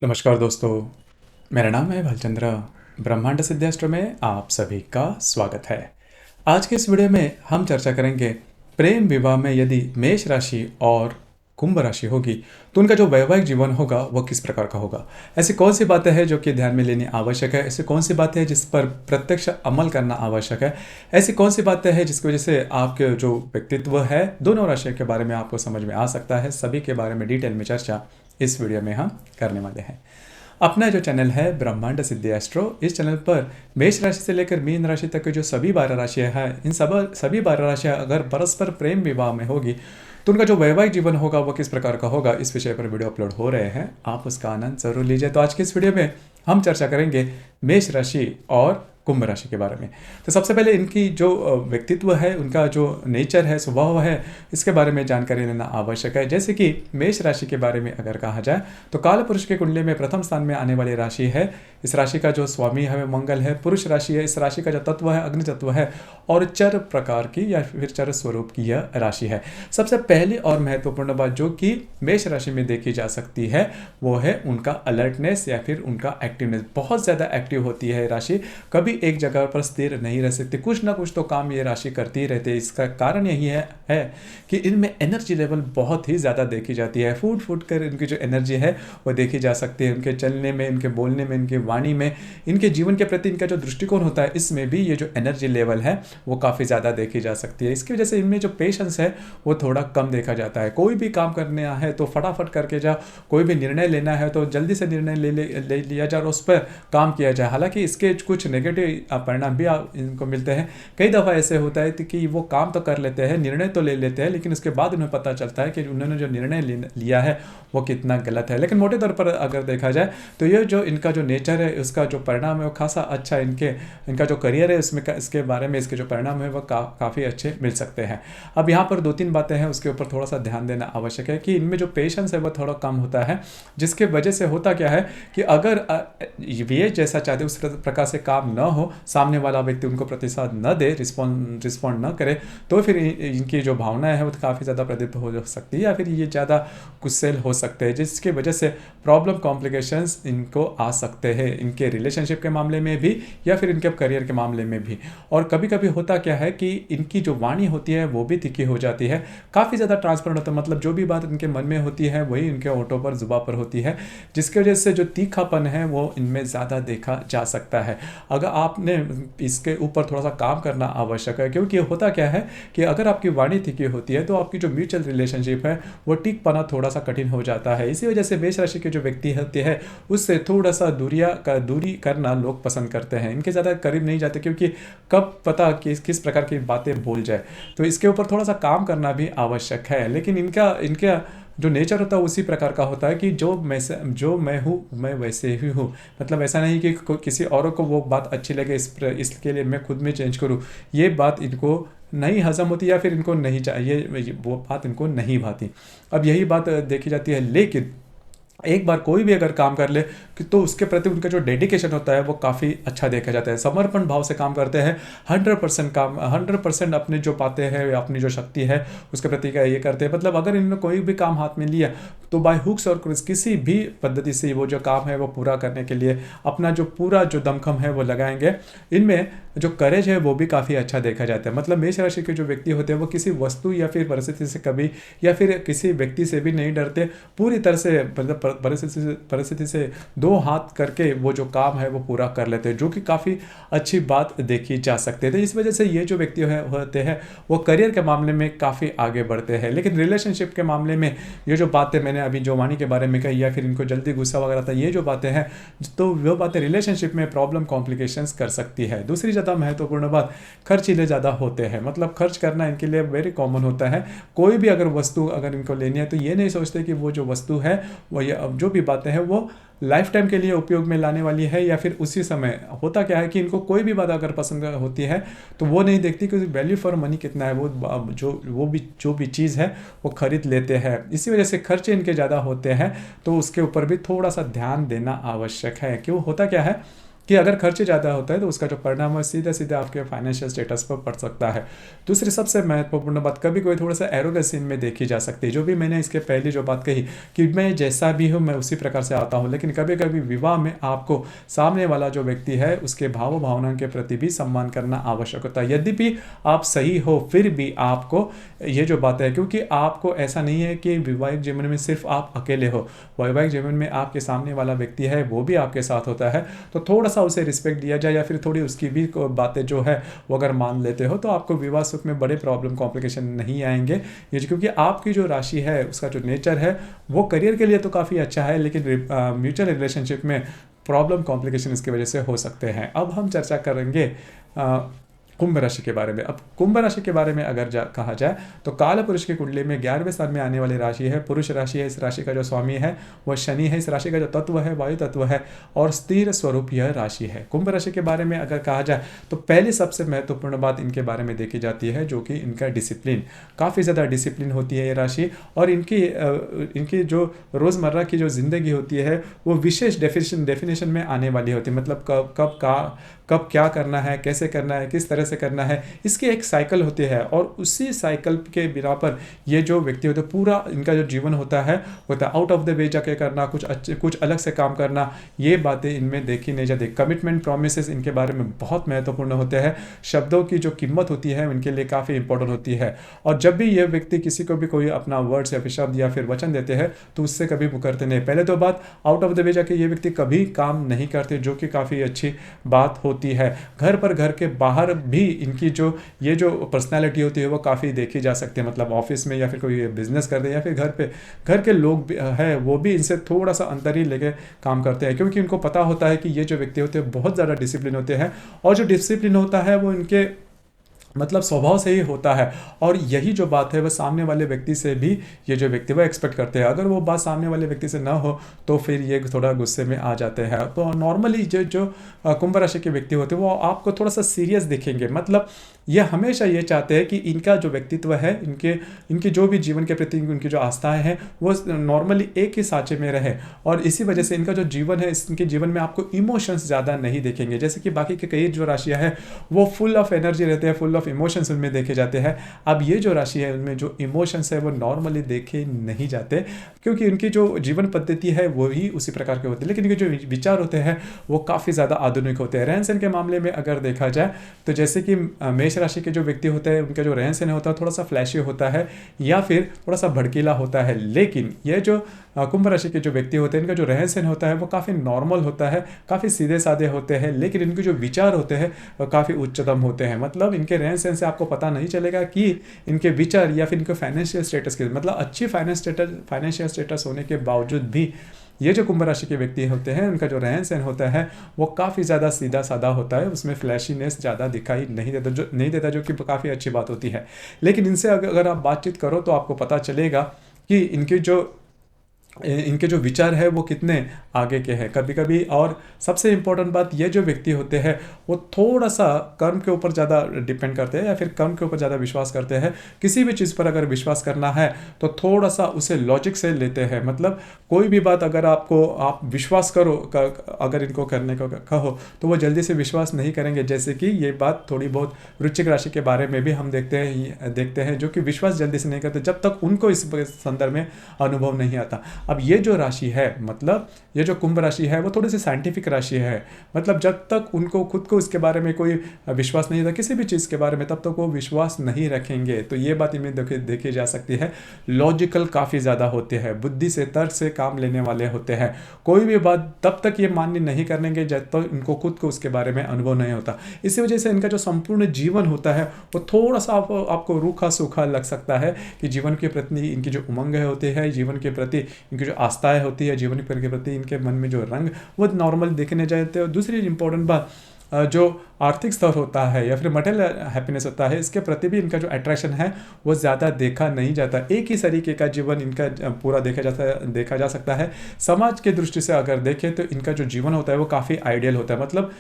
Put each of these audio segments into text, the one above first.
नमस्कार दोस्तों, मेरा नाम है भालचंद्र। ब्रह्मांड सिद्धास्त्र में आप सभी का स्वागत है। आज के इस वीडियो में हम चर्चा करेंगे प्रेम विवाह में यदि मेष राशि और कुंभ राशि होगी तो उनका जो वैवाहिक जीवन होगा वो किस प्रकार का होगा। ऐसी कौन सी बातें हैं जो कि ध्यान में लेनी आवश्यक है, ऐसी कौन सी बातें हैं जिस पर प्रत्यक्ष अमल करना आवश्यक है, ऐसी कौन सी बातें हैं जिसकी वजह से आपके जो व्यक्तित्व है दोनों राशियों के बारे में आपको समझ में आ सकता है। सभी के बारे में डिटेल में चर्चा इस वीडियो में हम करने वाले हैं। अपना जो चैनल है ब्रह्मांड सिद्धि एस्ट्रो, इस चैनल पर मेष राशि से लेकर मीन राशि तक के जो सभी 12 राशियां हैं, इन सभी 12 राशियां अगर परस्पर प्रेम विवाह में होगी तो उनका जो वैवाहिक जीवन होगा वो किस प्रकार का होगा, इस विषय पर वीडियो अपलोड हो रहे हैं। आप उसका आनंद जरूर लीजिए। तो आज की इस वीडियो में हम चर्चा करेंगे मेष राशि और कुंभ राशि के बारे में। तो सबसे पहले इनकी जो व्यक्तित्व है, उनका जो नेचर है, स्वभाव है, इसके बारे में जानकारी लेना आवश्यक है। जैसे कि मेष राशि के बारे में अगर कहा जाए तो काल पुरुष के कुंडली में प्रथम स्थान में आने वाली राशि है। इस राशि का जो स्वामी है मंगल है, पुरुष राशि है। इस राशि का जो तत्व है अग्नि तत्व है और चर प्रकार की या फिर चर स्वरूप की यह राशि है। सबसे पहली और महत्वपूर्ण बात जो कि मेष राशि में देखी जा सकती है वो है उनका अलर्टनेस या फिर उनका एक्टिवनेस। बहुत ज़्यादा एक्टिव होती है राशि, कभी एक जगह पर स्थिर नहीं रह सकती, कुछ ना कुछ तो काम ये राशि करती ही रहती है। इसका कारण यही है कि इनमें एनर्जी लेवल बहुत ही ज़्यादा देखी जाती है। फूट फूट कर इनकी जो एनर्जी है वो देखी जा सकती है। उनके चलने में, इनके बोलने में, इनकी वाणी में, इनके जीवन के प्रति इनका जो दृष्टिकोण होता है, इसमें भी ये जो एनर्जी लेवल है वो काफ़ी ज़्यादा देखी जा सकती है। इसकी वजह से इनमें जो पेशेंस है वो थोड़ा कम देखा जाता है। कोई भी काम करना है तो फटाफट करके जाओ, कोई भी निर्णय लेना है तो जल्दी से निर्णय ले लिया जाए और उस पर काम किया जाए। हालांकि इसके कुछ नेगेटिव परिणाम भी इनको मिलते हैं। कई दफ़ा ऐसे होता है कि वो काम तो कर लेते हैं, निर्णय तो ले लेते हैं, लेकिन उसके बाद उन्हें पता चलता है कि उन्होंने जो निर्णय लिया है वो कितना गलत है। लेकिन मोटे तौर पर अगर देखा जाए तो ये जो इनका जो नेचर है, उसका जो परिणाम है वो खासा अच्छा इनका जो करियर है उसमें इसके बारे में इसके जो परिणाम है वो काफ़ी अच्छे मिल सकते हैं। अब यहाँ पर 2-3 बातें हैं उसके ऊपर थोड़ा सा ध्यान देना आवश्यक है कि इनमें जो पेशेंस है वो थोड़ा कम होता है, जिसके वजह से होता क्या है कि अगर ये जैसा चाहते उस प्रकार से काम न हो, सामने वाला व्यक्ति उनको प्रतिसाद न दे, रिस्पॉन्ड न करे, तो फिर इनकी जो भावनाएं है वो काफ़ी ज़्यादा प्रदीप्त हो सकती है या फिर ये ज़्यादा गुस्सेल हो सकते हैं, जिसकी वजह से प्रॉब्लम कॉम्प्लिकेशंस इनको आ सकते हैं, इनके रिलेशनशिप के मामले में भी या फिर इनके करियर के मामले में भी। और कभी कभी होता क्या है कि इनकी जो वाणी होती है वो भी तीखी हो जाती है, काफ़ी ज़्यादा ट्रांसपेरेंट होता है। मतलब जो भी बात इनके मन में होती है वही इनके होठों पर, जुबान पर होती है, जिसकी वजह से जो तीखापन है वो इनमें ज़्यादा देखा जा सकता है। अगर आपने इसके ऊपर थोड़ा सा काम करना आवश्यक है, क्योंकि होता क्या है कि अगर आपकी वाणी तीखी होती है तो आपकी जो म्यूचुअल रिलेशनशिप है वो टिक पाना थोड़ा सा कठिन हो जाता है। इसी वजह से मेष राशि के जो व्यक्ति होते हैं उससे थोड़ा सा दूरी करना लोग पसंद करते हैं, इनके ज़्यादा करीब नहीं जाते, क्योंकि कब पता किस प्रकार की बातें बोल जाए। तो इसके ऊपर थोड़ा सा काम करना भी आवश्यक है। लेकिन इनका जो नेचर होता है उसी प्रकार का होता है कि जो मैं हूँ मैं वैसे ही हूँ। मतलब ऐसा नहीं कि किसी और को वो बात अच्छी लगे इसके लिए मैं खुद में चेंज करूँ, ये बात इनको नहीं हजम होती या फिर इनको नहीं चाहिए, वो बात इनको नहीं भाती। अब यही बात देखी जाती है। लेकिन एक बार कोई भी अगर काम कर ले कि तो उसके प्रति उनका जो डेडिकेशन होता है वो काफ़ी अच्छा देखा जाता है। समर्पण भाव से काम करते हैं, 100% काम, 100% अपने जो पाते हैं या अपनी जो शक्ति है उसके प्रति का ये करते हैं। मतलब अगर इन्होंने कोई भी काम हाथ में लिया तो बाय हुक्स और क्रूज किसी भी पद्धति से वो जो काम है वो पूरा करने के लिए अपना जो पूरा जो दमखम है वो लगाएंगे। इनमें जो करेज है वो भी काफ़ी अच्छा देखा जाता है। मतलब मेष राशि के जो व्यक्ति होते हैं वो किसी वस्तु या फिर परिस्थिति से कभी या फिर किसी व्यक्ति से भी नहीं डरते, पूरी तरह से मतलब परिस्थिति से दो हाथ करके वो जो काम है वो पूरा कर लेते हैं, जो कि काफ़ी अच्छी बात देखी जा सकती है। तो इस वजह से ये जो व्यक्ति होते हैं वो करियर के मामले में काफ़ी आगे बढ़ते हैं। लेकिन रिलेशनशिप के मामले में ये जो बातें मैंने अभी जो वाणी के बारे में कही या फिर इनको जल्दी गुस्सा वगैरह था, ये जो बातें हैं तो वो बातें रिलेशनशिप में प्रॉब्लम कॉम्प्लिकेशंस कर सकती है। दूसरी ज़्यादा महत्वपूर्ण बात, खर्चीले ज़्यादा होते हैं। मतलब खर्च करना इनके लिए वेरी कॉमन होता है। कोई भी अगर वस्तु अगर इनको लेनी है तो ये नहीं सोचते कि वो जो वस्तु है वो जो भी बातें हैं वो लाइफ टाइम के लिए उपयोग में लाने वाली है या फिर उसी समय। होता क्या है कि इनको कोई भी बात अगर पसंद होती है तो वो नहीं देखती कि वैल्यू फॉर मनी कितना है, वो जो भी चीज़ है वो खरीद लेते हैं। इसी वजह से खर्चे इनके ज़्यादा होते हैं, तो उसके ऊपर भी थोड़ा सा ध्यान देना आवश्यक है। क्यों होता क्या है कि अगर खर्चे ज़्यादा होता है तो उसका जो परिणाम है सीधा सीधा आपके फाइनेंशियल स्टेटस पर पड़ सकता है। दूसरी सबसे महत्वपूर्ण बात, कभी कोई थोड़ा सा एरोगेंसी इनमें देखी जा सकती है। जो भी मैंने इसके पहले जो बात कही कि मैं जैसा भी हूँ मैं उसी प्रकार से आता हूँ, लेकिन कभी कभी विवाह में आपको सामने वाला जो व्यक्ति है उसके भाव भावना के प्रति भी सम्मान करना आवश्यक होता है। यद्यपि आप सही हो फिर भी आपको ये जो बात है, क्योंकि आपको ऐसा नहीं है कि वैवाहिक जीवन में सिर्फ आप अकेले हो, वैवाहिक जीवन में आपके सामने वाला व्यक्ति है वो भी आपके साथ होता है। तो थोड़ा सा उसे रिस्पेक्ट दिया जाए या फिर थोड़ी उसकी भी बातें जो है वो अगर मान लेते हो तो आपको विवाह सुख में बड़े प्रॉब्लम कॉम्प्लिकेशन नहीं आएंगे। ये क्योंकि आपकी जो राशि है उसका जो नेचर है वो करियर के लिए तो काफ़ी अच्छा है, लेकिन म्यूचुअल रिलेशनशिप में प्रॉब्लम कॉम्प्लिकेशन इसकी वजह से हो सकते हैं। अब हम चर्चा करेंगे कुंभ राशि के बारे में। अब कुंभ राशि के बारे में अगर कहा जाए तो काल पुरुष की कुंडली में 11वें स्थान में आने वाली राशि है, पुरुष राशि है। इस राशि का जो स्वामी है वह शनि है। इस राशि का जो तत्व है वायु तत्व है और स्थिर स्वरूप यह राशि है। कुंभ राशि के बारे में अगर कहा जाए तो पहली सबसे महत्वपूर्ण बात इनके बारे में देखी जाती है जो कि इनका डिसिप्लिन, काफ़ी ज़्यादा डिसिप्लिन होती है ये राशि। और इनकी जो रोज़मर्रा की जो ज़िंदगी होती है वो विशेष डेफिनेशन में आने वाली होती है। मतलब कब क्या करना है, कैसे करना है, किस तरह से करना है, इसकी एक साइकिल होती है। और उसी साइकिल के बिना पर ये जो व्यक्ति होते हैं पूरा इनका जो जीवन होता है आउट ऑफ द वे जाके करना, कुछ अलग से काम करना, ये बातें इनमें देखी नहीं जाती। कमिटमेंट प्रोमिसेस इनके बारे में बहुत महत्वपूर्ण होते हैं। शब्दों की जो कीमत होती है इनके लिए काफ़ी इंपॉर्टेंट होती है। और जब भी ये व्यक्ति किसी को भी कोई अपना वर्ड्स या फिर शब्द या फिर वचन देते हैं तो उससे कभी मुकरते नहीं। पहले तो बात आउट ऑफ द वे जाके ये व्यक्ति कभी काम नहीं करते, जो कि काफ़ी अच्छी बात होती है। घर के बाहर भी इनकी जो ये जो पर्सनालिटी होती है वो काफ़ी देखी जा सकती है। मतलब ऑफिस में या फिर कोई बिजनेस करते हैं या फिर घर के लोग है वो भी इनसे थोड़ा सा अंतर ही लेके काम करते हैं, क्योंकि इनको पता होता है कि ये जो व्यक्ति होते हैं बहुत ज़्यादा डिसिप्लिन होते हैं। और जो डिसिप्लिन होता है वो इनके मतलब स्वभाव से ही होता है। और यही जो बात है वह सामने वाले व्यक्ति से भी ये जो व्यक्ति वह एक्सपेक्ट करते हैं। अगर वो बात सामने वाले व्यक्ति से ना हो तो फिर ये थोड़ा गुस्से में आ जाते हैं। तो नॉर्मली जो कुंभ राशि के व्यक्ति होते हैं वो आपको थोड़ा सा सीरियस दिखेंगे। मतलब ये हमेशा ये चाहते हैं कि इनका जो व्यक्तित्व है, इनके जो भी जीवन के प्रति उनकी जो आस्थाएं हैं वो नॉर्मली एक ही साँचे में रहे। और इसी वजह से इनका जो जीवन है इनके जीवन में आपको इमोशंस ज़्यादा नहीं देखेंगे। जैसे कि बाकी के कई जो राशियाँ हैं वो फुल ऑफ एनर्जी रहते हैं, फुल ऑफ इमोशंस उनमें देखे जाते हैं। अब ये जो राशि है उनमें जो इमोशंस है वो नॉर्मली देखे नहीं जाते, क्योंकि उनकी जो जीवन पद्धति है वो ही उसी प्रकार के होते हैं। लेकिन इनके जो विचार होते हैं वो काफ़ी ज़्यादा आधुनिक होते हैं। रहन सहन के मामले में अगर देखा जाए तो जैसे कि मेष राशि के जो व्यक्ति होते हैं उनका जो रहन सहन होता है थोड़ा सा फ्लैशी होता है या फिर थोड़ा सा भड़कीला होता है। लेकिन ये जो कुंभ राशि के जो व्यक्ति होते हैं इनका जो रहन सहन होता है वो काफ़ी नॉर्मल होता है, काफ़ी सीधे साधे होते हैं। लेकिन इनके जो विचार होते हैं वो काफ़ी उच्चतम होते हैं। मतलब इनके रहन सहन से आपको पता नहीं चलेगा कि इनके विचार या फिर इनके फाइनेंशियल स्टेटस के, मतलब अच्छी फाइनेंशियल स्टेटस होने के बावजूद भी ये जो कुंभ राशि के व्यक्ति होते हैं उनका जो रहन सहन होता है वो काफ़ी ज़्यादा सीधा साधा होता है। उसमें फ्लैशीनेस ज़्यादा दिखाई नहीं देता, जो कि काफ़ी अच्छी बात होती है। लेकिन इनसे अगर आप बातचीत करो तो आपको पता चलेगा कि इनके जो विचार है वो कितने आगे के हैं कभी कभी। और सबसे इम्पोर्टेंट बात, ये जो व्यक्ति होते हैं वो थोड़ा सा कर्म के ऊपर ज़्यादा डिपेंड करते हैं या फिर कर्म के ऊपर ज़्यादा विश्वास करते हैं। किसी भी चीज़ पर अगर विश्वास करना है तो थोड़ा सा उसे लॉजिक से लेते हैं। मतलब कोई भी बात अगर आप विश्वास करो, अगर इनको करने को कहो तो वो जल्दी से विश्वास नहीं करेंगे। जैसे कि ये बात थोड़ी बहुत वृश्चिक राशि के बारे में भी हम देखते हैं जो कि विश्वास जल्दी से नहीं करते जब तक उनको इस संदर्भ में अनुभव नहीं आता। अब ये जो राशि है, मतलब ये जो कुंभ राशि है वो थोड़ी सी साइंटिफिक राशि है। मतलब जब तक उनको खुद को इसके बारे में कोई विश्वास नहीं था किसी भी चीज़ के बारे में तब तक वो विश्वास नहीं रखेंगे। तो ये बात इनमें देखी जा सकती है। लॉजिकल काफ़ी ज़्यादा होते हैं, बुद्धि से तर्क से काम लेने वाले होते हैं। कोई भी बात तब तक ये मान्य नहीं करेंगे जब तक इनको खुद को उसके बारे में अनुभव नहीं होता। इसी वजह से इनका जो संपूर्ण जीवन होता है वो थोड़ा सा आपको रूखा सूखा लग सकता है कि जीवन के प्रति इनकी जो उमंग होती है, जीवन के प्रति इनकी जो आस्थाएं होती है, जीवन के प्रति इनके मन में जो रंग वो नॉर्मल देखने जाते हैं। और दूसरी इंपॉर्टेंट बात, जो आर्थिक स्तर होता है या फिर मटेरियल हैप्पीनेस होता है इसके प्रति भी इनका जो अट्रैक्शन है वो ज़्यादा देखा नहीं जाता। एक ही तरीके का जीवन इनका पूरा देखा जा सकता है। समाज के दृष्टि से अगर देखें तो इनका जो जीवन होता है वो काफ़ी आइडियल होता है। मतलब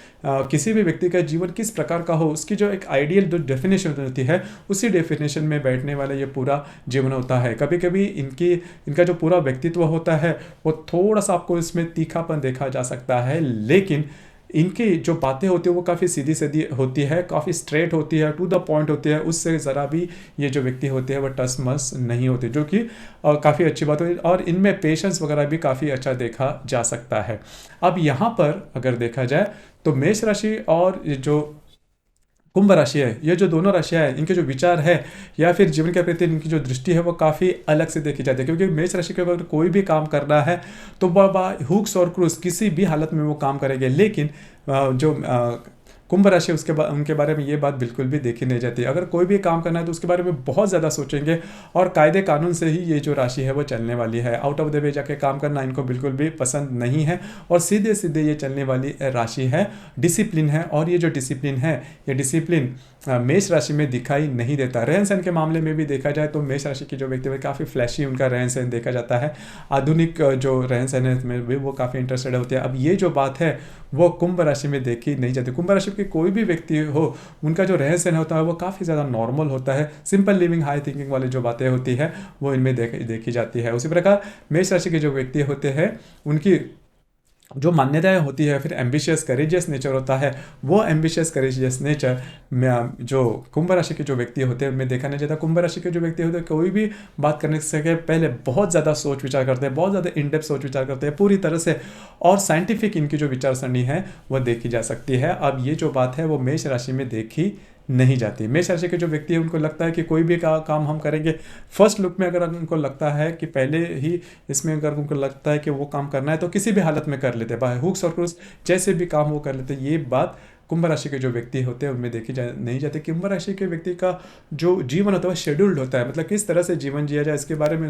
किसी भी व्यक्ति का जीवन किस प्रकार का हो उसकी जो एक आइडियल जो डेफिनेशन होती है उसी डेफिनेशन में बैठने वाला ये पूरा जीवन होता है। कभी कभी इनका जो पूरा व्यक्तित्व होता है वो थोड़ा सा आपको इसमें तीखापन देखा जा सकता है, लेकिन इनकी जो बातें होती है वो काफ़ी सीधी सीधी होती है, काफ़ी स्ट्रेट होती है, टू द पॉइंट होती है, उससे ज़रा भी ये जो व्यक्ति होते हैं वो टस मस नहीं होते, जो कि काफ़ी अच्छी बात है। और इनमें पेशेंस वगैरह भी काफ़ी अच्छा देखा जा सकता है। अब यहाँ पर अगर देखा जाए तो मेष राशि और ये जो कुंभ राशि है, ये जो दोनों राशियां हैं, इनके जो विचार है या फिर जीवन के प्रति इनकी जो दृष्टि है वो काफ़ी अलग से देखी जाती है। क्योंकि मेष राशि के अगर कोई भी काम करना है तो वह हुक्स और क्रूस किसी भी हालत में वो काम करेंगे। लेकिन जो कुंभ राशि उसके उनके बारे में ये बात बिल्कुल भी देखी नहीं जाती। अगर कोई भी काम करना है तो उसके बारे में बहुत ज़्यादा सोचेंगे और कायदे कानून से ही ये जो राशि है वो चलने वाली है। आउट ऑफ द वे जाके काम करना इनको बिल्कुल भी पसंद नहीं है और सीधे सीधे ये चलने वाली राशि है। डिसिप्लिन है और ये जो डिसिप्लिन है, ये डिसिप्लिन मेष राशि में दिखाई नहीं देता। रहन सहन के मामले में भी देखा जाए तो मेष राशि के जो व्यक्ति है काफ़ी फ्लैशी उनका रहन सहन देखा जाता है। आधुनिक जो रहन सहन में भी वो काफ़ी इंटरेस्टेड होते हैं। अब ये जो बात है वो कुंभ राशि में देखी नहीं जाती। कुंभ राशि के कोई भी व्यक्ति हो, उनका जो रहन सहन होता है वो काफ़ी ज़्यादा नॉर्मल होता है। सिंपल लिविंग हाई थिंकिंग वाली जो बातें होती है वो इनमें देखी जाती है। उसी प्रकार मेष राशि के जो व्यक्ति होते हैं उनकी जो मान्यताएं होती है, फिर एम्बिशियस करेजियस नेचर होता है, वो एम्बिशियस करेजियस नेचर में जो कुंभ राशि के जो व्यक्ति होते हैं उनमें देखा नहीं जाता। कुंभ राशि के जो व्यक्ति होते हैं कोई भी बात करने से पहले बहुत ज़्यादा सोच विचार करते हैं, बहुत ज़्यादा इन डेप्थ सोच विचार करते हैं पूरी तरह से, और साइंटिफिक इनकी जो विचारसरणी है वह देखी जा सकती है। अब ये जो बात है वो मेष राशि में देखी नहीं जाती। मेष राशि के जो व्यक्ति है उनको लगता है कि कोई भी काम हम करेंगे, फर्स्ट लुक में अगर उनको लगता है कि पहले ही इसमें अगर उनको लगता है कि वो काम करना है तो किसी भी हालत में कर लेते हैं, बाय हुक्स और क्रूस जैसे भी काम वो कर लेते हैं। ये बात कुंभ राशि के जो व्यक्ति होते हैं उनमें देखी नहीं जाती। कुंभ राशि के व्यक्ति का जो जीवन होता है वो शेड्यूल्ड होता है, मतलब किस तरह से जीवन जिया जाए इसके बारे में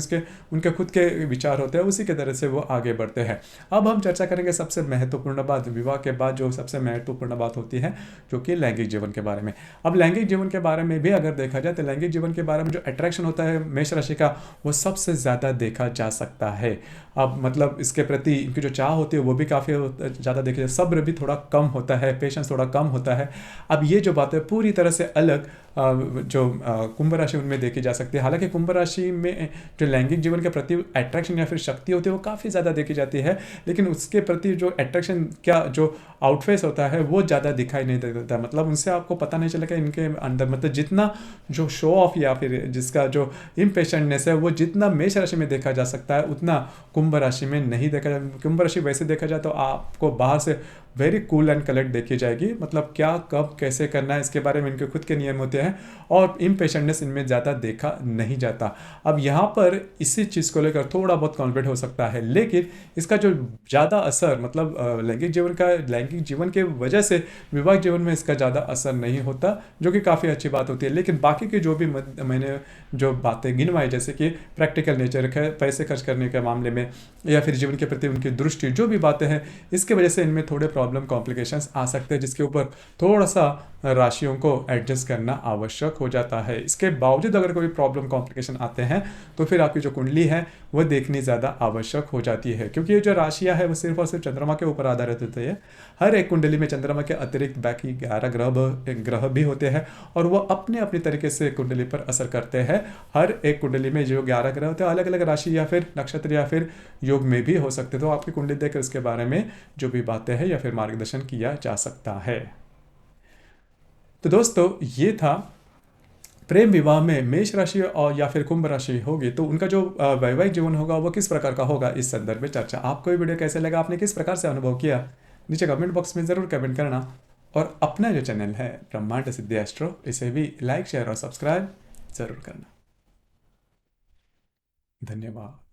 उनके खुद के विचार होते हैं, उसी के तरह से वो आगे बढ़ते हैं। अब हम चर्चा करेंगे सबसे महत्वपूर्ण बात, विवाह के बाद जो सबसे महत्वपूर्ण बात होती है जो कि लैंगिक जीवन के बारे में। अब लैंगिक जीवन के बारे में भी अगर देखा जाए तो लैंगिक जीवन के बारे में जो अट्रैक्शन होता है मेष राशि का वो सबसे ज़्यादा देखा जा सकता है। अब मतलब इसके प्रति इनकी जो चाह होती है वो भी काफ़ी ज़्यादा देखी जाए, सब्र भी थोड़ा कम होता है, पेशेंस थोड़ा कम होता है। अब ये जो बात है पूरी तरह से अलग जो कुंभ राशि उनमें देखी जा सकती है। हालांकि कुंभ राशि में जो लैंगिक जीवन के प्रति अट्रैक्शन या फिर शक्ति होती है वो काफ़ी ज़्यादा देखी जाती है, लेकिन उसके प्रति जो अट्रैक्शन क्या जो आउटफेस होता है वो ज़्यादा दिखाई नहीं देता। मतलब उनसे आपको पता नहीं चलेगा इनके अंदर, मतलब जितना जो शो ऑफ या फिर जिसका जो इम्पेशेंटनेस है वो जितना मेष राशि में देखा जा सकता है उतना कुंभ राशि में नहीं देखा जा। कुंभ राशि वैसे देखा जाए तो आपको बाहर से वेरी कूल एंड कलेक्ट देखी जाएगी, मतलब क्या कब कैसे करना है इसके बारे में इनके खुद के नियम होते हैं और इम्पेशेंटनेस इनमें ज़्यादा देखा नहीं जाता। अब यहाँ पर इसी चीज़ को लेकर थोड़ा बहुत कॉन्फ्लिक्ट हो सकता है, लेकिन इसका जो ज़्यादा असर मतलब लैंगिक जीवन के वजह से विवाह जीवन में इसका ज़्यादा असर नहीं होता, जो कि काफ़ी अच्छी बात होती है। लेकिन बाकी के जो भी मैंने जो बातें गिनवाई, जैसे कि प्रैक्टिकल नेचर है, पैसे खर्च करने के मामले में या फिर जीवन के प्रति उनकी दृष्टि, जो भी बातें हैं इसके वजह से इनमें थोड़े प्रॉब्लम कॉम्प्लिकेशंस आ सकते हैं, जिसके ऊपर थोड़ा सा राशियों को एडजस्ट करना आवश्यक हो जाता है। इसके बावजूद अगर कोई प्रॉब्लम कॉम्प्लिकेशन आते हैं तो फिर आपकी जो कुंडली है वह देखनी ज़्यादा आवश्यक हो जाती है, क्योंकि ये जो राशियाँ है वो सिर्फ और सिर्फ चंद्रमा के ऊपर आधारित होती है। हर एक कुंडली में चंद्रमा के अतिरिक्त बाकी 11 ग्रह भी होते हैं और वो अपने अपने तरीके से कुंडली पर असर करते हैं। हर एक कुंडली में जो 11 ग्रह होते हैं अलग अलग राशि या फिर नक्षत्र या फिर योग में भी हो सकते हैं। तो आपकी कुंडली देखकर इसके बारे में जो भी बातें हैं या फिर मार्गदर्शन किया जा सकता है। तो दोस्तों ये था प्रेम विवाह में मेष राशि और या फिर कुंभ राशि होगी तो उनका जो वैवाहिक जीवन होगा वो किस प्रकार का होगा, इस संदर्भ में चर्चा। आपको ये वीडियो कैसे लगा, आपने किस प्रकार से अनुभव किया, नीचे कमेंट बॉक्स में ज़रूर कमेंट करना। और अपना जो चैनल है ब्रह्मांड सिद्धि एस्ट्रो, इसे भी लाइक शेयर और सब्सक्राइब ज़रूर करना। धन्यवाद।